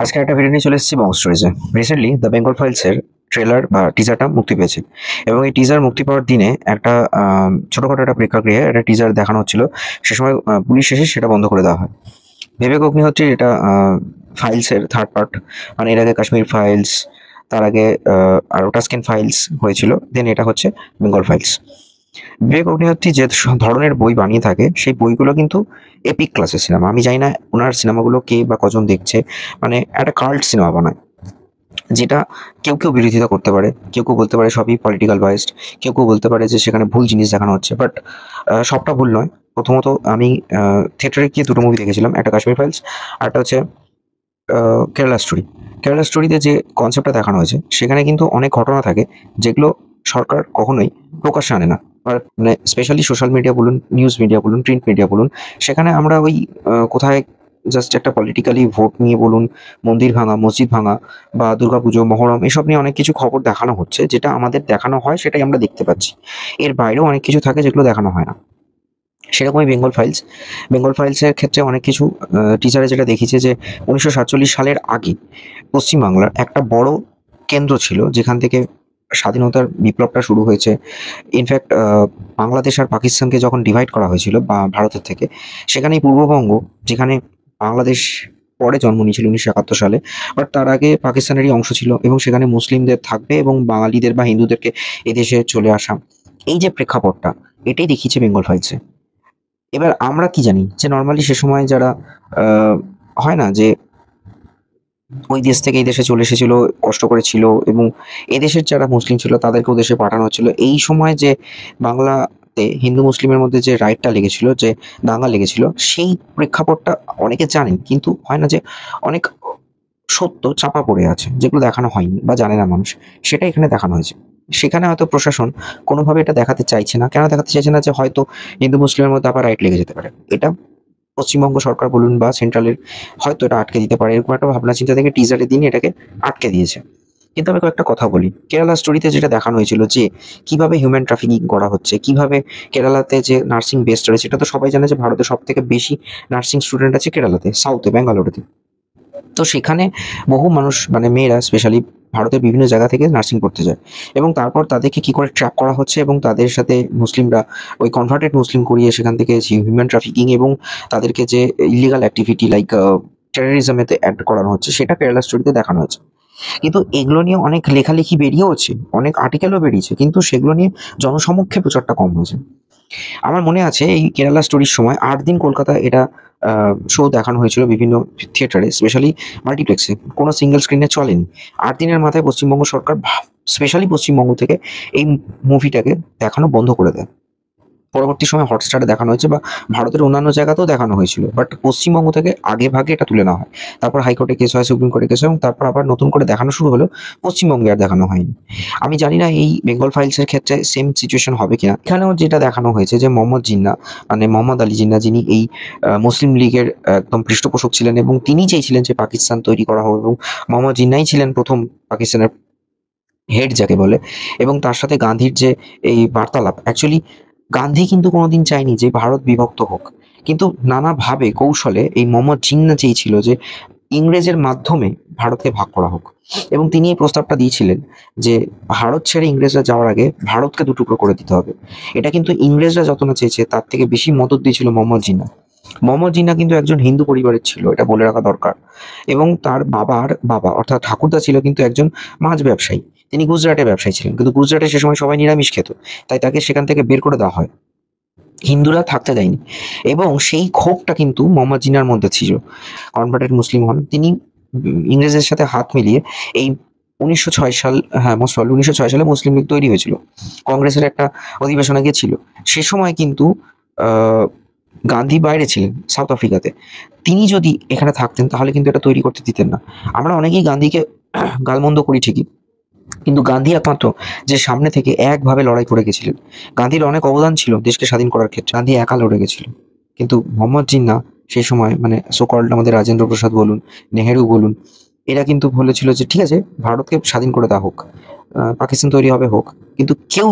আজকে একটা ভিডিও নিয়ে চলে এসেছি বং স্টোরিজে। রিসেন্টলি দ্য বেঙ্গল ফাইলসের ট্রেলার বা টিজারটা মুক্তি পেয়েছে, এবং এই টিজার মুক্তি পাওয়ার দিনে একটা ছোটোখাটো একটা প্রেক্ষাগৃহে একটা টিজার দেখানো হচ্ছিল। সে সময় পুলিশ এসে সেটা বন্ধ করে দেওয়া হয়। বিবেক অগ্নিহোত্রীর এটা ফাইলসের থার্ড পার্ট। মানে এর আগে কাশ্মীর ফাইলস, তার আগে আরও টাস্কেন ফাইলস হয়েছিল, দেন এটা হচ্ছে বেঙ্গল ফাইলস। বিবেক অগ্নিহোত্রী যে ধরনের বই বানিয়ে থাকে সেই বইগুলো কিন্তু এপিক ক্লাসের সিনেমা। আমি জানি না ওনার সিনেমাগুলো কে বা কজন দেখছে, মানে একটা কাল্ট সিনেমা বানায়, যেটা কেউ কেউ বিরোধিতা করতে পারে, কেউ কেউ বলতে পারে সবই পলিটিক্যাল বায়াসড, কেউ কেউ বলতে পারে যে সেখানে ভুল জিনিস দেখানো হচ্ছে, বাট সবটা ভুল নয়। প্রথমত আমি থিয়েটারে গিয়ে দুটো মুভি দেখেছিলাম, একটা কাশ্মীর ফাইলস আর একটা হচ্ছে কেরালা স্টোরি। কেরালা স্টোরিতে যে কনসেপ্টটা দেখানো হয়েছে সেখানে কিন্তু অনেক ঘটনা থাকে যেগুলো সরকার কখনোই প্রকাশ্যে আনে না। আর মানে স্পেশালি সোশ্যাল মিডিয়া বলুন, নিউজ মিডিয়া বলুন, প্রিন্ট মিডিয়া বলুন, সেখানে আমরা ওই কোথায় জাস্ট একটা পলিটিক্যালি ভোট নিয়ে বলুন, মন্দির ভাঙা, মসজিদ ভাঙা বা দুর্গাপুজো, মহরম, এসব নিয়ে অনেক কিছু খবর দেখানো হচ্ছে। যেটা আমাদের দেখানো হয় সেটাই আমরা দেখতে পাচ্ছি। এর বাইরেও অনেক কিছু থাকে যেগুলো দেখানো হয় না। সেরকমই বেঙ্গল ফাইলস। বেঙ্গল ফাইলসের ক্ষেত্রে অনেক কিছু টিচারে যেটা দেখিয়েছে যে 1947 সালের আগে পশ্চিমবাংলার একটা বড় কেন্দ্র ছিল যেখান থেকে স্বাধীনতার বিপ্লবটা শুরু হয়েছে। ইনফ্যাক্ট বাংলাদেশ আর পাকিস্তানকে যখন ডিভাইড করা হয়েছিল বা ভারতের থেকে, সেখানেই পূর্ববঙ্গ, যেখানে বাংলাদেশ পরে জন্ম নিয়েছিল 1971 সালে, বাট তার আগে পাকিস্তানেরই অংশ ছিল, এবং সেখানে মুসলিমদের থাকবে এবং বাঙালিদের বা হিন্দুদেরকে এদেশে চলে আসা। এই যে প্রেক্ষাপটটা, এটাই দেখিয়েছে বেঙ্গল ফাইলসে। এবার আমরা কি জানি যে নর্মালি সে সময় যারা আহ, হয় না যে ওই দেশ থেকে এই দেশে চলে এসেছিল, কষ্ট করেছিল, এবং এদেশের যারা মুসলিম ছিল তাদেরকেও দেশে পাঠানো হচ্ছিল। এই সময় যে বাংলাতে হিন্দু মুসলিমের মধ্যে যে রাইটটা লেগেছিল, যে দাঙ্গা লেগেছিল, সেই প্রেক্ষাপটটা অনেকে জানেন, কিন্তু হয় না যে অনেক সত্য চাপা পড়ে আছে যেগুলো দেখানো হয়নি বা জানে না মানুষ, সেটা এখানে দেখানো হয়েছে। সেখানে হয়তো প্রশাসন কোনোভাবে এটা দেখাতে চাইছে না। কেন দেখাতে চাইছে না? যে হয়তো হিন্দু মুসলিমের মধ্যে আবার রাইট লেগে যেতে পারে, এটা পশ্চিমবঙ্গ সরকার বলুন বা সেন্ট্রালের হয়তো এটা আটকে দিতে পারে, এরকম একটা ভাবনা চিন্তা থেকে টিজারের দিন এটাকে আটকে দিয়েছে। কিন্তু আমি কয়েকটা কথা বলি। কেরালা স্টোরিতে যেটা দেখানো হয়েছিল যে কিভাবে হিউম্যান ট্রাফিকিং করা হচ্ছে, কিভাবে কেরালাতে যে নার্সিং বেস্ট রয়েছে, এটা তো সবাই জানে যে ভারতের সব থেকে বেশি নার্সিং স্টুডেন্ট আছে কেরালাতে, সাউথে, ব্যাঙ্গালোরেতে। তো সেখানে বহু মানুষ, মানে মেয়েরা স্পেশালি, ভারতের বিভিন্ন জায়গা থেকে নার্সিং পড়তে যায়, এবং তারপর তাদেরকে কি করে ট্র্যাপ করা হচ্ছে, এবং তাদের সাথে মুসলিমরা ওই কনভার্টেড মুসলিম করিয়ে সেখান থেকে হিউম্যান ট্রাফিকিং এবং তাদেরকে যে ইলিগাল অ্যাক্টিভিটি লাইক টেরোরিজমেতে অ্যাড করানো হচ্ছে, সেটা কেরালা স্টোরিতে দেখানো হচ্ছে। কিন্তু এগুলো নিয়ে অনেক লেখালেখি বেরিয়েওছে, অনেক আর্টিকেলও বেরিয়েছে, কিন্তু সেগুলো নিয়ে জনসমক্ষে প্রচারটা কম হয়েছে। আমার মনে আছে এই কেরালা স্টোরির সময় 8 দিন কলকাতা এটা শো দেখানো হয়েছিল বিভিন্ন থিয়েটারে, স্পেশালি মাল্টিপ্লেক্সে, কোনো সিঙ্গেল স্ক্রিনে চলেনি। 8 দিনের মাথায় পশ্চিমবঙ্গ সরকার স্পেশালি পশ্চিমবঙ্গ থেকে এই মুভিটাকে দেখানো বন্ধ করে দেয়। পরবর্তী সময় হটস্টারে দেখানো হয়েছে বা ভারতের অন্যান্য জায়গাতেও দেখানো হয়েছিল, বাট পশ্চিমবঙ্গ থেকে আগে ভাগে এটা তুলে নেওয়া হয়। তারপর হাইকোর্টে কেস হয়, সুপ্রিম কোর্টে কেস হয়, এবং তারপর আবার নতুন করে দেখানো শুরু হলো, পশ্চিমবঙ্গে আর দেখানো হয়নি। আমি জানি না এই বেঙ্গল ফাইলসের ক্ষেত্রে সেম সিচুয়েশন হবে কিনা। এখানেও যেটা দেখানো হয়েছে যে মোহাম্মদ জিন্না, মানে মোহাম্মদ আলী জিন্না, যিনি এই মুসলিম লীগের একদম পৃষ্ঠপোষক ছিলেন, এবং তিনি চেয়েছিলেন যে পাকিস্তান তৈরি করা হোক, এবং মোহাম্মদ জিন্নাই ছিলেন প্রথম পাকিস্তানের হেড যাকে বলে। এবং তার সাথে গান্ধীর যে এই বার্তালাপ, অ্যাকচুয়ালি গান্ধী কিন্তু কোনোদিন চায়নি যে ভারত বিভক্ত হোক, কিন্তু নানাভাবে কৌশলে এই মোহাম্মদ জিন্নাহ চেয়েছিল যে ইংরেজের মাধ্যমে ভারতকে ভাগ করা হোক, এবং তিনি এই প্রস্তাবটা দিয়েছিলেন যে ভারত ছেড়ে ইংরেজরা যাওয়ার আগে ভারতকে দুটুকরো করে দিতে হবে। এটা কিন্তু ইংরেজরা যত না চেয়েছে তার থেকে বেশি মদত দিয়েছিল মোহাম্মদ জিন্নাহ। মোহাম্মদ জিন্নাহ কিন্তু একজন হিন্দু পরিবারের ছিল, এটা বলে রাখা দরকার। এবং তার বাবার বাবা অর্থাৎ ঠাকুরদা ছিল কিন্তু একজন মাছ ব্যবসায়ী। তিনি গুজরাটে ব্যবসায়ী ছিলেন, কিন্তু গুজরাটে সে সময় সবাই নিরামিষ খেত, তাই তাকে সেখান থেকে বের করে দেওয়া হয়, হিন্দুরা থাকতে দেয়নি। এবং সেই ক্ষোভটা কিন্তু মোহাম্মদ জিন্নাহর মধ্যে ছিল। কনভার্টেড মুসলিম হন তিনি, ইংরেজের সাথে হাত মিলিয়ে এই 1906 সাল, হ্যাঁ মোস্ট প্রবাবলি 1906 সালে মুসলিম লীগ তৈরি হয়েছিল। কংগ্রেসের একটা অধিবেশনে গিয়েছিল। সে সময় কিন্তু আহ, গান্ধী বাইরে ছিলেন, সাউথ আফ্রিকাতে। তিনি যদি এখানে থাকতেন তাহলে কিন্তু এটা তৈরি করতে দিতেন না। আমরা অনেকেই গান্ধীকে গালমন্দ করি ঠিকই, কিন্তু গান্ধী একমাত্র যে সামনে থেকে একভাবে লড়াই করে গেছিলেন। গান্ধীর অনেক অবদান ছিল দেশকে স্বাধীন করার ক্ষেত্রে, গান্ধী একা লড়ে গেছিল। কিন্তু মোহাম্মদ জিন্নাহ সেই সময়, মানে সোকল্ড আমাদের রাজেন্দ্র প্রসাদ বলুন, নেহেরু বলুন, এরা কিন্তু বলেছিল যে ঠিক আছে ভারতকে স্বাধীন করে দেওয়া হোক, পাকিস্তান তৈরি হবে হোক, কিন্তু কেউ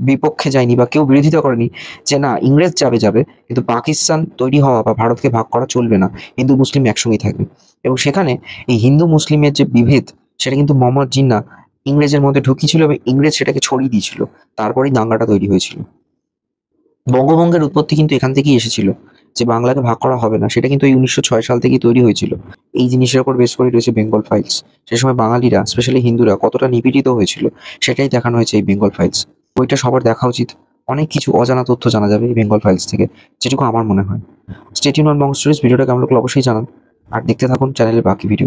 বিপক্ষে যায়নি বা কেউ বিরোধিতা করেনি যে না ইংরেজ যাবে, কিন্তু পাকিস্তান তৈরি হওয়া বা ভারতকে ভাগ করা চলবে না, হিন্দু মুসলিম একসঙ্গেই থাকবে। এবং সেখানে এই হিন্দু মুসলিমের যে বিভেদ, সেটা কিন্তু মোহাম্মদ জিন্নাহ ইংরেজের মধ্যে ঢুকিয়েছিল এবং ইংরেজ সেটাকে ছড়িয়ে দিয়েছিল। তারপরেই দাঙ্গাটা তৈরি হয়েছিল। বঙ্গভঙ্গের উৎপত্তি কিন্তু এখান থেকেই এসেছিল, যে বাংলাকে ভাগ করা হবে না, সেটা কিন্তু এই 1906 সাল থেকেই তৈরি হয়েছিল। এই জিনিসের উপর বেস করে রয়েছে বেঙ্গল ফাইলস। সে সময় বাঙালিরা, স্পেশালি হিন্দুরা, কতটা নিপীড়িত হয়েছিল সেটাই দেখানো হয়েছে এই বেঙ্গল ফাইলস। বইটা সবার দেখা উচিত। অনেক কিছু অজানা তথ্য জানা যাবে এই বেঙ্গল ফাইলস থেকে, যেটুকু আমার মনে হয়। Stay tune on Bong stories. ভিডিওটা কেমন লাগলো অবশ্যই জানান, আর দেখতে থাকুন চ্যানেলের বাকি ভিডিও।